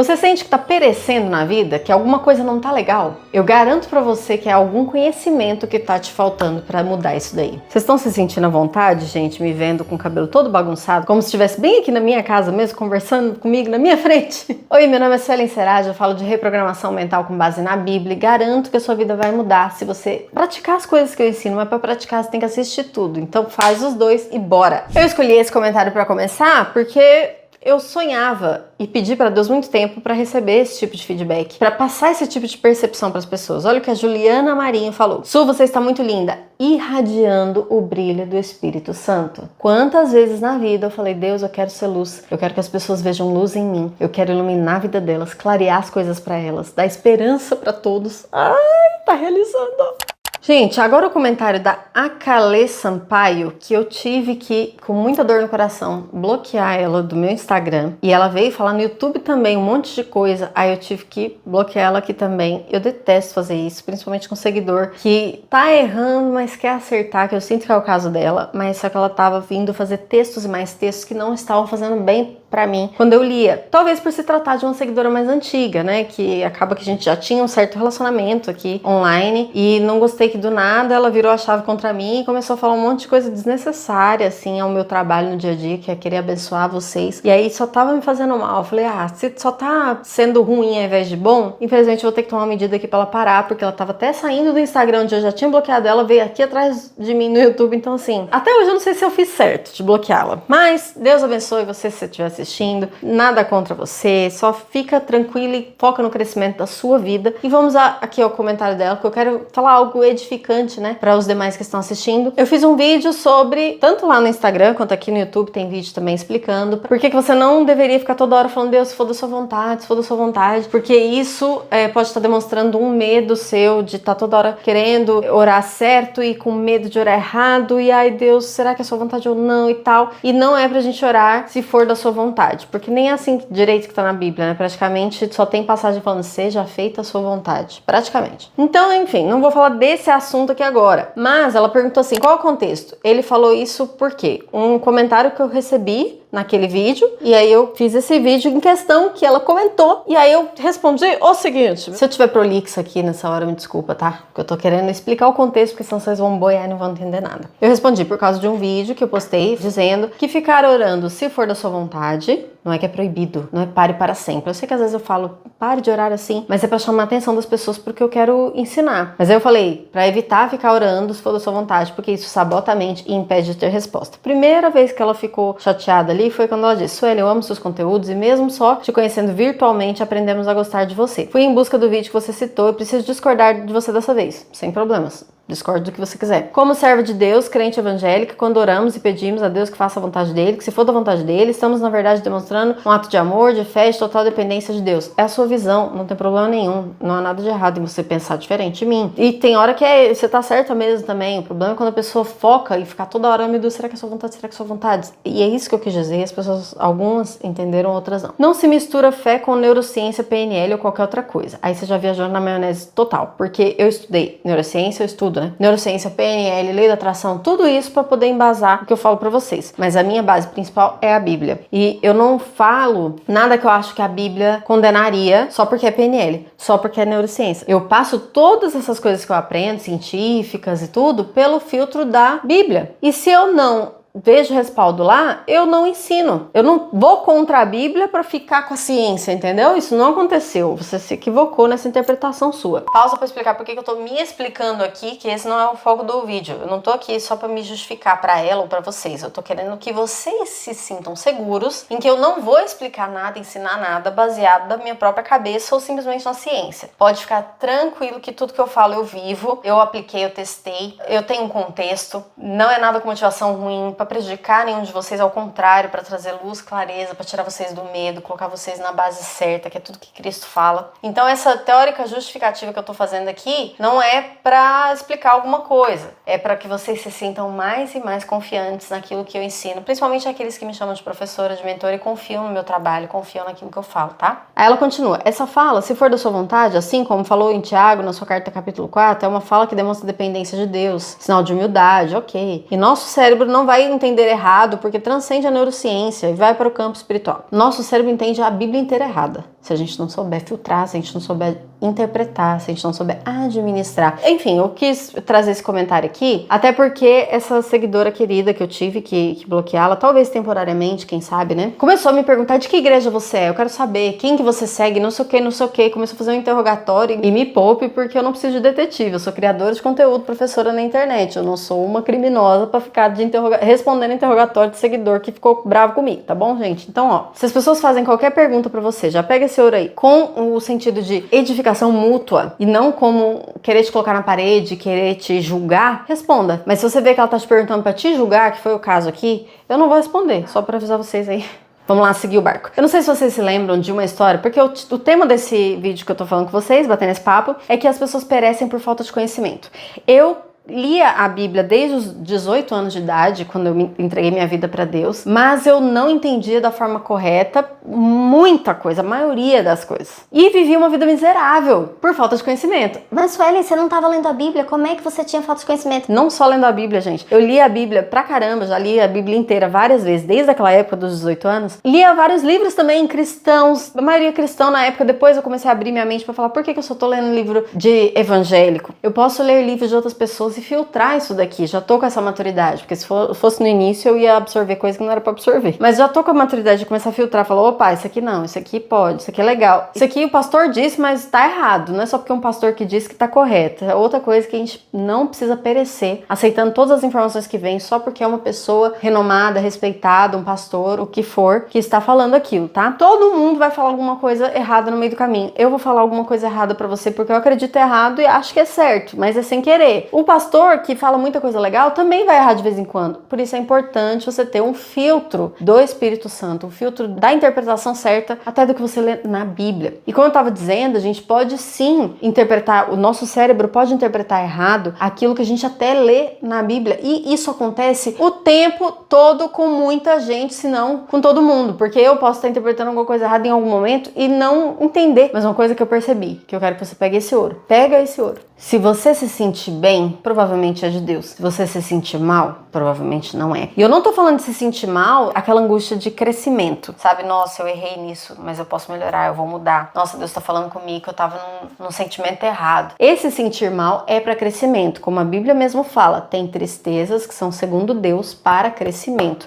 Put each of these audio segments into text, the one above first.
Você sente que tá perecendo na vida? Que alguma coisa não tá legal? Eu garanto pra você que é algum conhecimento que tá te faltando pra mudar isso daí. Vocês estão se sentindo à vontade, gente, me vendo com o cabelo todo bagunçado, como se estivesse bem aqui na minha casa mesmo, conversando comigo na minha frente? Oi, meu nome é Suelen Seraj, eu falo de reprogramação mental com base na Bíblia e garanto que a sua vida vai mudar se você praticar as coisas que eu ensino, mas pra praticar você tem que assistir tudo. Então faz os dois e bora! Eu escolhi esse comentário pra começar porque eu sonhava e pedi para Deus muito tempo para receber esse tipo de feedback, para passar esse tipo de percepção para as pessoas. Olha o que a Juliana Marinho falou. Su, você está muito linda, irradiando o brilho do Espírito Santo. Quantas vezes na vida eu falei, Deus, eu quero ser luz, eu quero que as pessoas vejam luz em mim, eu quero iluminar a vida delas, clarear as coisas para elas, dar esperança para todos. Ai, tá realizando! Gente, agora o comentário da Akale Sampaio, que eu tive que, com muita dor no coração, bloquear ela do meu Instagram. E ela veio falar no YouTube também um monte de coisa, aí eu tive que bloquear ela aqui também. Eu detesto fazer isso, principalmente com seguidor que tá errando, mas quer acertar, que eu sinto que é o caso dela, mas só que ela tava vindo fazer textos e mais textos que não estavam fazendo bem pra mim quando eu lia. Talvez por se tratar de uma seguidora mais antiga, né, que acaba que a gente já tinha um certo relacionamento aqui online e não gostei que do nada ela virou a chave contra mim e começou a falar um monte de coisa desnecessária, assim, ao meu trabalho no dia a dia, que é querer abençoar vocês. E aí só tava me fazendo mal. Eu falei, se só tá sendo ruim ao invés de bom, infelizmente eu vou ter que tomar uma medida aqui pra ela parar, porque ela tava até saindo do Instagram, onde eu já tinha bloqueado ela, veio aqui atrás de mim no YouTube. Então, assim, até hoje eu não sei se eu fiz certo de bloqueá-la. Mas Deus abençoe você se você estiver assistindo. Nada contra você, só fica tranquila e foca no crescimento da sua vida. E vamos aqui ao comentário dela, porque eu quero falar algo edificante, né, para os demais que estão assistindo. Eu fiz um vídeo sobre, tanto lá no Instagram quanto aqui no YouTube, tem vídeo também explicando por que você não deveria ficar toda hora falando, Deus, se for da sua vontade, se for da sua vontade, porque isso pode estar demonstrando um medo seu de estar toda hora querendo orar certo e com medo de orar errado, e ai Deus, será que é sua vontade ou não e tal, e não é pra gente orar se for da sua vontade, porque nem é assim direito que tá na Bíblia, né, praticamente só tem passagem falando, seja feita a sua vontade, praticamente. Então, enfim, não vou falar desse assunto aqui agora, mas ela perguntou assim, qual é o contexto? Ele falou isso por quê? Um comentário que eu recebi naquele vídeo, e aí eu fiz esse vídeo em questão que ela comentou, e aí eu respondi o seguinte, se eu tiver prolixo aqui nessa hora, me desculpa, tá? Porque eu tô querendo explicar o contexto, porque senão vocês vão boiar e não vão entender nada. Eu respondi por causa de um vídeo que eu postei, dizendo que ficar orando se for da sua vontade, não é que é proibido, não é pare para sempre. Eu sei que às vezes eu falo, pare de orar assim, mas é pra chamar a atenção das pessoas porque eu quero ensinar. Mas aí eu falei, pra evitar ficar orando se for da sua vontade, porque isso sabota a mente e impede de ter resposta. Primeira vez que ela ficou chateada ali foi quando ela disse, Sueli, eu amo seus conteúdos e mesmo só te conhecendo virtualmente, aprendemos a gostar de você. Fui em busca do vídeo que você citou e preciso discordar de você dessa vez, sem problemas. Discorde do que você quiser. Como serva de Deus, crente evangélica, quando oramos e pedimos a Deus que faça a vontade dele, que se for da vontade dele, estamos na verdade demonstrando um ato de amor, de fé, de total dependência de Deus. É a sua visão, não tem problema nenhum. Não há nada de errado em você pensar diferente de mim. E tem hora que você tá certa mesmo também. O problema é quando a pessoa foca e fica toda hora, meu Deus, será que é sua vontade? Será que é sua vontade? E é isso que eu quis dizer. As pessoas, algumas entenderam, outras não. Não se mistura fé com neurociência, PNL ou qualquer outra coisa. Aí você já viajou na maionese total. Porque eu estudei neurociência, eu estudo, né? Neurociência, PNL, lei da atração, tudo isso para poder embasar o que eu falo para vocês. Mas a minha base principal é a Bíblia. E eu não falo nada que eu acho que a Bíblia condenaria só porque é PNL, só porque é neurociência. Eu passo todas essas coisas que eu aprendo, científicas e tudo, pelo filtro da Bíblia. E se eu não vejo respaldo lá, eu não ensino. Eu não vou contra a Bíblia para ficar com a ciência, entendeu? Isso não aconteceu. Você se equivocou nessa interpretação sua. Pausa para explicar por que eu tô me explicando aqui, que esse não é o foco do vídeo. Eu não tô aqui só para me justificar para ela ou para vocês. Eu tô querendo que vocês se sintam seguros em que eu não vou explicar nada, ensinar nada baseado da minha própria cabeça ou simplesmente na ciência. Pode ficar tranquilo que tudo que eu falo eu vivo, eu apliquei, eu testei, eu tenho um contexto, não é nada com motivação ruim, para prejudicar nenhum de vocês, ao contrário, para trazer luz, clareza, para tirar vocês do medo, colocar vocês na base certa, que é tudo que Cristo fala. Então essa teórica justificativa que eu tô fazendo aqui não é para explicar alguma coisa, é para que vocês se sintam mais e mais confiantes naquilo que eu ensino, principalmente aqueles que me chamam de professora, de mentora e confiam no meu trabalho, confiam naquilo que eu falo, tá? Aí ela continua, essa fala, se for da sua vontade, assim como falou em Tiago, na sua carta capítulo 4, é uma fala que demonstra dependência de Deus, sinal de humildade, ok. E nosso cérebro não vai entender errado porque transcende a neurociência e vai para o campo espiritual. Nosso cérebro entende a Bíblia inteira errada. se a gente não souber filtrar, se a gente não souber interpretar, se a gente não souber administrar. Enfim, eu quis trazer esse comentário aqui, até porque essa seguidora querida que eu tive que bloqueá-la, talvez temporariamente, quem sabe, né? Começou a me perguntar de que igreja você é, eu quero saber quem que você segue, não sei o que, começou a fazer um interrogatório e me poupe porque eu não preciso de detetive, eu sou criadora de conteúdo, professora na internet, eu não sou uma criminosa pra ficar respondendo interrogatório de seguidor que ficou bravo comigo, tá bom, gente? Então, ó, se as pessoas fazem qualquer pergunta pra você, já pega esse ouro aí, com o sentido de edificação mútua e não como querer te colocar na parede, querer te julgar, responda. Mas se você vê que ela tá te perguntando pra te julgar, que foi o caso aqui, eu não vou responder, só pra avisar vocês aí. Vamos lá, seguir o barco. Eu não sei se vocês se lembram de uma história, porque o tema desse vídeo que eu tô falando com vocês, batendo esse papo, é que as pessoas perecem por falta de conhecimento. Eu lia a Bíblia desde os 18 anos de idade, quando eu entreguei minha vida para Deus, mas eu não entendia da forma correta muita coisa, a maioria das coisas. E vivia uma vida miserável por falta de conhecimento. Mas, Suelen, você não estava lendo a Bíblia? Como é que você tinha falta de conhecimento? Não só lendo a Bíblia, gente. Eu lia a Bíblia pra caramba, já li a Bíblia inteira várias vezes, desde aquela época dos 18 anos. Lia vários livros também cristãos, a maioria cristão na época. Depois eu comecei a abrir minha mente pra falar, por que eu só tô lendo livro de evangélico? Eu posso ler livros de outras pessoas e filtrar isso daqui, já tô com essa maturidade, porque se fosse no início eu ia absorver coisa que não era pra absorver, mas já tô com a maturidade de começar a filtrar, falar, opa, isso aqui não, isso aqui pode, isso aqui é legal, isso aqui o pastor disse, mas tá errado, não é só porque um pastor que disse que tá correto, é outra coisa que a gente não precisa perecer, aceitando todas as informações que vêm só porque é uma pessoa renomada, respeitada, um pastor, o que for, que está falando aquilo, tá? Todo mundo vai falar alguma coisa errada no meio do caminho, eu vou falar alguma coisa errada pra você porque eu acredito errado e acho que é certo, mas é sem querer. O pastor que fala muita coisa legal também vai errar de vez em quando. Por isso é importante você ter um filtro do Espírito Santo, um filtro da interpretação certa até do que você lê na Bíblia. E como eu estava dizendo, a gente pode sim interpretar, o nosso cérebro pode interpretar errado aquilo que a gente até lê na Bíblia. E isso acontece o tempo todo com muita gente, se não com todo mundo. Porque eu posso estar interpretando alguma coisa errada em algum momento e não entender. Mas uma coisa que eu percebi, que eu quero que você pegue esse ouro. Pega esse ouro. Se você se sentir bem, provavelmente é de Deus. Se você se sentir mal, provavelmente não é. E eu não tô falando de se sentir mal, aquela angústia de crescimento. Sabe, nossa, eu errei nisso, mas eu posso melhorar, eu vou mudar. Nossa, Deus tá falando comigo que eu tava num sentimento errado. Esse sentir mal é para crescimento. Como a Bíblia mesmo fala, tem tristezas que são segundo Deus para crescimento.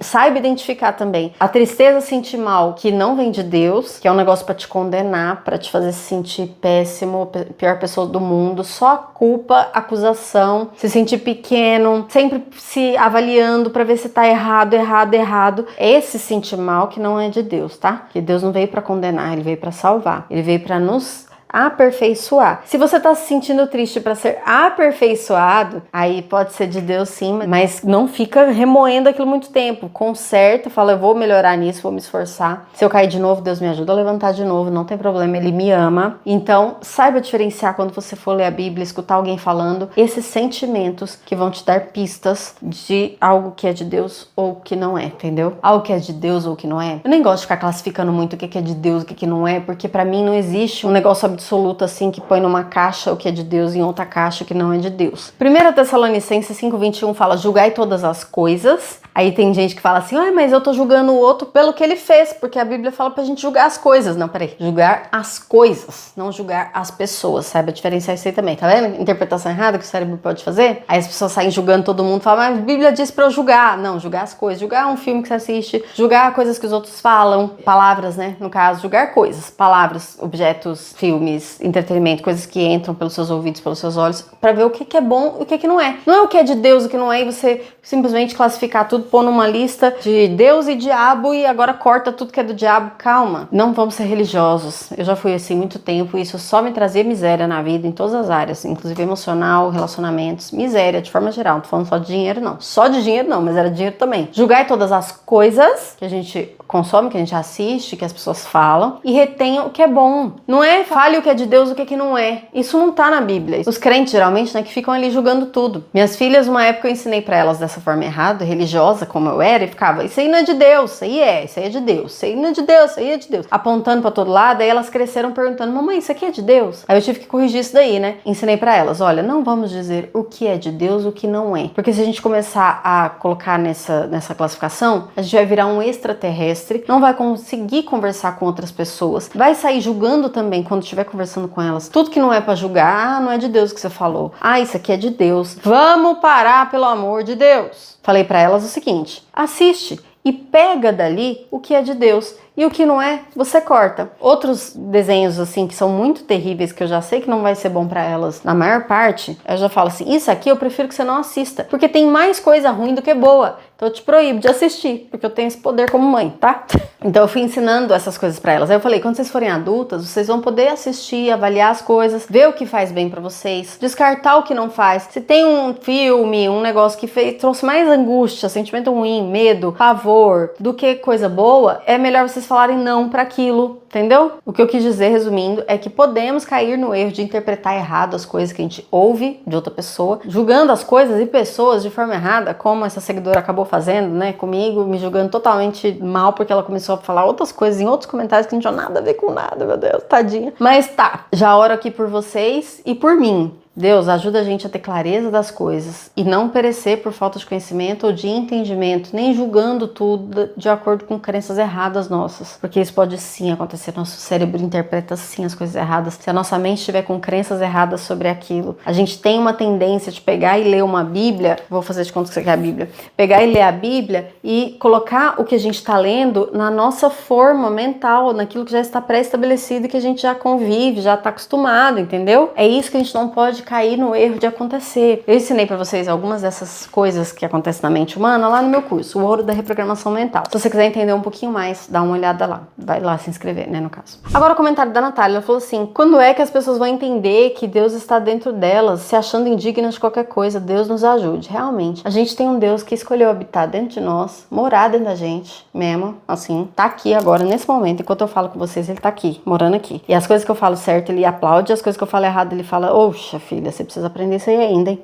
Saiba identificar também a tristeza, sentir mal que não vem de Deus, que é um negócio para te condenar, para te fazer se sentir péssimo, pior pessoa do mundo, só culpa, acusação, se sentir pequeno, sempre se avaliando para ver se tá errado. Esse sentir mal que não é de Deus, tá? Que Deus não veio para condenar, ele veio para salvar, ele veio para nos aperfeiçoar. Se você tá se sentindo triste para ser aperfeiçoado, aí pode ser de Deus sim, mas não fica remoendo aquilo muito tempo. Conserta, fala, eu vou melhorar nisso, vou me esforçar. Se eu cair de novo, Deus me ajuda a levantar de novo, não tem problema, ele me ama. Então, saiba diferenciar quando você for ler a Bíblia, escutar alguém falando, esses sentimentos que vão te dar pistas de algo que é de Deus ou que não é, entendeu? Algo que é de Deus ou que não é. Eu nem gosto de ficar classificando muito o que é de Deus, o que não é, porque pra mim não existe um negócio absoluto assim que põe numa caixa o que é de Deus e em outra caixa o que não é de Deus. 1 Tessalonicenses 5:21 fala, julgai todas as coisas. Aí tem gente que fala assim, mas eu tô julgando o outro pelo que ele fez, porque a Bíblia fala pra gente julgar as coisas. Não, peraí, julgar as coisas, não julgar as pessoas. Saiba diferenciar isso aí também, tá vendo? Interpretação errada que o cérebro pode fazer. Aí as pessoas saem julgando todo mundo, falam, mas a Bíblia diz pra eu julgar. Não, julgar as coisas, julgar um filme que você assiste, julgar coisas que os outros falam, palavras, né? No caso, julgar coisas, palavras, objetos, filmes, entretenimento, coisas que entram pelos seus ouvidos, pelos seus olhos, pra ver o que é bom e o que não é. Não é o que é de Deus, o que não é, e você simplesmente classificar tudo, pôr numa lista de Deus e diabo e agora corta tudo que é do diabo. Calma, não vamos ser religiosos. Eu já fui assim muito tempo e isso só me trazia miséria na vida, em todas as áreas, inclusive emocional, relacionamentos, miséria de forma geral. Não tô falando só de dinheiro, não. Só de dinheiro não, mas era dinheiro também. Julgai todas as coisas que a gente consome, que a gente assiste, que as pessoas falam e retenha o que é bom. Não é fale o que é de Deus, o que não é. Isso não tá na Bíblia. Os crentes, geralmente, né, que ficam ali julgando tudo. Minhas filhas, uma época eu ensinei pra elas dessa forma errada, religiosa como eu era, e ficava, isso aí não é de Deus, isso aí é de Deus, isso aí não é de Deus, isso aí é de Deus. Apontando pra todo lado, aí elas cresceram perguntando, mamãe, isso aqui é de Deus? Aí eu tive que corrigir isso daí, né? Ensinei pra elas, olha, não vamos dizer o que é de Deus, o que não é. Porque se a gente começar a colocar nessa classificação, a gente vai virar um extraterrestre, não vai conseguir conversar com outras pessoas, vai sair julgando também quando estiver conversando com elas. Tudo que não é pra julgar, não é de Deus que você falou. Isso aqui é de Deus. Vamos parar, pelo amor de Deus. Falei pra elas o seguinte, assiste e pega dali o que é de Deus. E o que não é, você corta. Outros desenhos, assim, que são muito terríveis, que eu já sei que não vai ser bom pra elas, na maior parte, eu já falo assim, isso aqui eu prefiro que você não assista, porque tem mais coisa ruim do que boa. Então eu te proíbo de assistir, porque eu tenho esse poder como mãe, tá? Então eu fui ensinando essas coisas pra elas. Aí eu falei, quando vocês forem adultas, vocês vão poder assistir, avaliar as coisas, ver o que faz bem pra vocês, descartar o que não faz. Se tem um filme, um negócio que trouxe mais angústia, sentimento ruim, medo, pavor, do que coisa boa, é melhor vocês falarem não para aquilo, entendeu? O que eu quis dizer, resumindo, é que podemos cair no erro de interpretar errado as coisas que a gente ouve de outra pessoa, julgando as coisas e pessoas de forma errada, como essa seguidora acabou fazendo, né, comigo, me julgando totalmente mal, porque ela começou a falar outras coisas em outros comentários que não tinham nada a ver com nada, meu Deus, tadinha. Mas tá, já oro aqui por vocês e por mim. Deus, ajuda a gente a ter clareza das coisas e não perecer por falta de conhecimento ou de entendimento, nem julgando tudo de acordo com crenças erradas nossas, porque isso pode sim acontecer, nosso cérebro interpreta sim as coisas erradas, se a nossa mente estiver com crenças erradas sobre aquilo. A gente tem uma tendência de pegar e ler uma Bíblia, vou fazer de conta que você quer a Bíblia, pegar e ler a Bíblia e colocar o que a gente está lendo na nossa forma mental, naquilo que já está pré-estabelecido e que a gente já convive, já está acostumado, entendeu? É isso que a gente não pode cair no erro de acontecer. Eu ensinei pra vocês algumas dessas coisas que acontecem na mente humana lá no meu curso, o Ouro da Reprogramação Mental. Se você quiser entender um pouquinho mais, dá uma olhada lá. Vai lá se inscrever, né, no caso. Agora o comentário da Natália, ela falou assim, quando é que as pessoas vão entender que Deus está dentro delas, se achando indignas de qualquer coisa? Deus nos ajude. Realmente, a gente tem um Deus que escolheu habitar dentro de nós, morar dentro da gente, mesmo, assim, tá aqui agora, nesse momento, enquanto eu falo com vocês, ele tá aqui, morando aqui. E as coisas que eu falo certo, ele aplaude, as coisas que eu falo errado, ele fala, oxa, filha, você precisa aprender isso aí ainda, hein?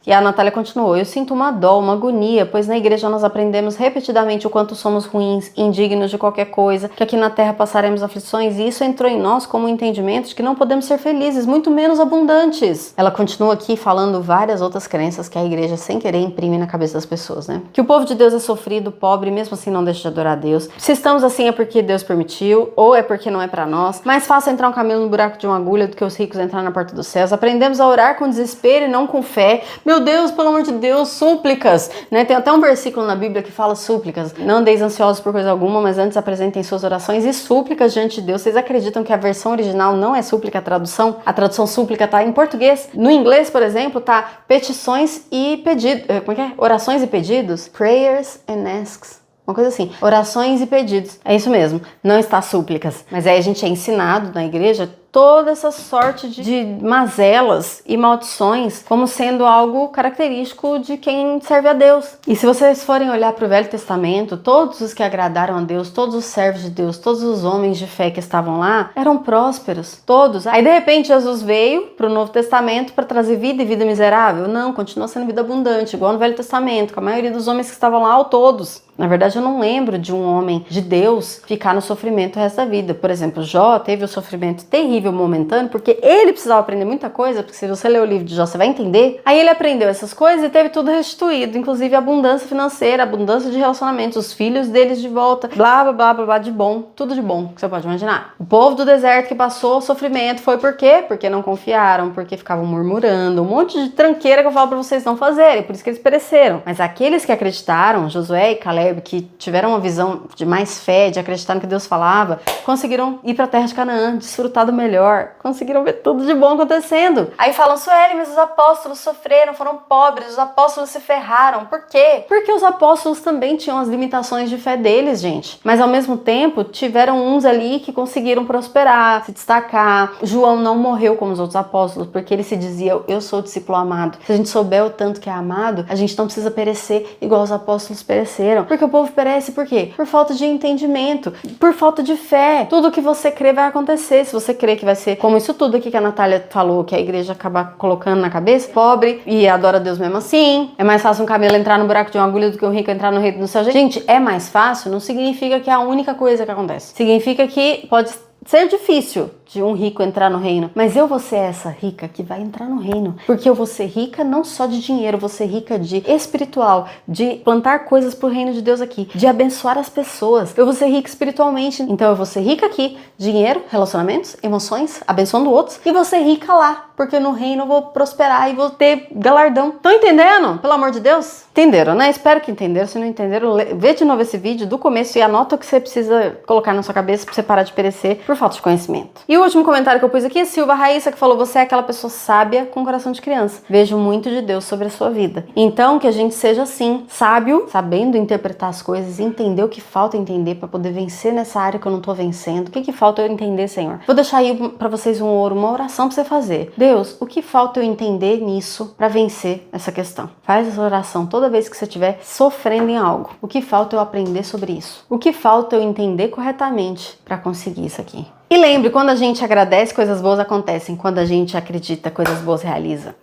E a Natália continuou, eu sinto uma dó, uma agonia, pois na igreja nós aprendemos repetidamente o quanto somos ruins, indignos de qualquer coisa, que aqui na terra passaremos aflições, e isso entrou em nós como um entendimento de que não podemos ser felizes, muito menos abundantes. Ela continua aqui falando várias outras crenças que a igreja sem querer imprime na cabeça das pessoas, né? Que o povo de Deus é sofrido, pobre, mesmo assim não deixa de adorar a Deus. Se estamos assim é porque Deus permitiu, ou é porque não é pra nós. Mais fácil entrar um camelo no buraco de uma agulha do que os ricos entrar na porta dos céus. Aprendemos a orar com desespero e não com fé. Meu Deus, pelo amor de Deus, súplicas, né? Tem até um versículo na Bíblia que fala súplicas. Não andeis ansiosos por coisa alguma, mas antes apresentem suas orações e súplicas diante de Deus. Vocês acreditam que a versão original não é súplica a tradução? A tradução súplica tá em português. No inglês, por exemplo, tá petições e pedidos. Como é que é? Orações e pedidos. Prayers and asks. Uma coisa assim, orações e pedidos. É isso mesmo, não está súplicas. Mas aí a gente é ensinado na igreja toda essa sorte de mazelas e maldições como sendo algo característico de quem serve a Deus. E se vocês forem olhar para o Velho Testamento, todos os que agradaram a Deus, todos os servos de Deus, todos os homens de fé que estavam lá, eram prósperos, todos. Aí de repente Jesus veio para o Novo Testamento para trazer vida e vida miserável? Não, continua sendo vida abundante, igual no Velho Testamento, com a maioria dos homens que estavam lá, ou todos. Na verdade, eu não lembro de um homem de Deus ficar no sofrimento o resto da vida. Por exemplo, Jó teve o sofrimento terrível momentâneo, porque ele precisava aprender muita coisa, porque se você ler o livro de Jó, você vai entender. Aí ele aprendeu essas coisas e teve tudo restituído, inclusive a abundância financeira, a abundância de relacionamentos, os filhos deles de volta, blá, blá, blá, blá, blá, de bom, tudo de bom, que você pode imaginar. O povo do deserto que passou sofrimento foi por quê? Porque não confiaram, porque ficavam murmurando, um monte de tranqueira que eu falo pra vocês não fazerem, por isso que eles pereceram. Mas aqueles que acreditaram, Josué e Caleb, que tiveram uma visão de mais fé, de acreditar no que Deus falava, conseguiram ir pra terra de Canaã, desfrutar do melhor, conseguiram ver tudo de bom acontecendo. Aí falam, Sueli, mas os apóstolos sofreram, foram pobres, os apóstolos se ferraram. Por quê? Porque os apóstolos também tinham as limitações de fé deles, gente. Mas ao mesmo tempo, tiveram uns ali que conseguiram prosperar, se destacar. João não morreu como os outros apóstolos, porque ele se dizia, eu sou o discípulo amado. Se a gente souber o tanto que é amado, a gente não precisa perecer igual os apóstolos pereceram. Porque o povo perece por quê? Por falta de entendimento, por falta de fé. Tudo que você crê vai acontecer. Se você crê que vai ser como isso tudo aqui que a Natália falou, que a igreja acaba colocando na cabeça, pobre e adora Deus mesmo assim. É mais fácil um camelo entrar no buraco de uma agulha do que um rico entrar no reino do céu. Gente, é mais fácil, não significa que é a única coisa que acontece. Significa que pode ser difícil de um rico entrar no reino, mas eu vou ser essa rica que vai entrar no reino, porque eu vou ser rica não só de dinheiro, eu vou ser rica de espiritual, de plantar coisas pro reino de Deus aqui, de abençoar as pessoas. Eu vou ser rica espiritualmente, então eu vou ser rica aqui, dinheiro, relacionamentos, emoções, abençoando outros, e vou ser rica lá, porque no reino eu vou prosperar e vou ter galardão. Estão entendendo? Pelo amor de Deus? Entenderam, né? Espero que entenderam. Se não entenderam, vê de novo esse vídeo do começo e anota o que você precisa colocar na sua cabeça pra você parar de perecer por falta de conhecimento. E o último comentário que eu pus aqui é Silva Raíssa, que falou: você é aquela pessoa sábia com coração de criança. Vejo muito de Deus sobre a sua vida. Então, que a gente seja assim, sábio, sabendo interpretar as coisas, entender o que falta entender pra poder vencer nessa área que eu não tô vencendo. O que falta eu entender, Senhor? Vou deixar aí pra vocês uma oração pra você fazer. Deus, o que falta eu entender nisso pra vencer essa questão? Faz essa oração toda vez que você estiver sofrendo em algo. O que falta eu aprender sobre isso? O que falta eu entender corretamente pra conseguir isso aqui? E lembre, quando a gente agradece, coisas boas acontecem. Quando a gente acredita, coisas boas realiza.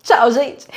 Tchau, gente!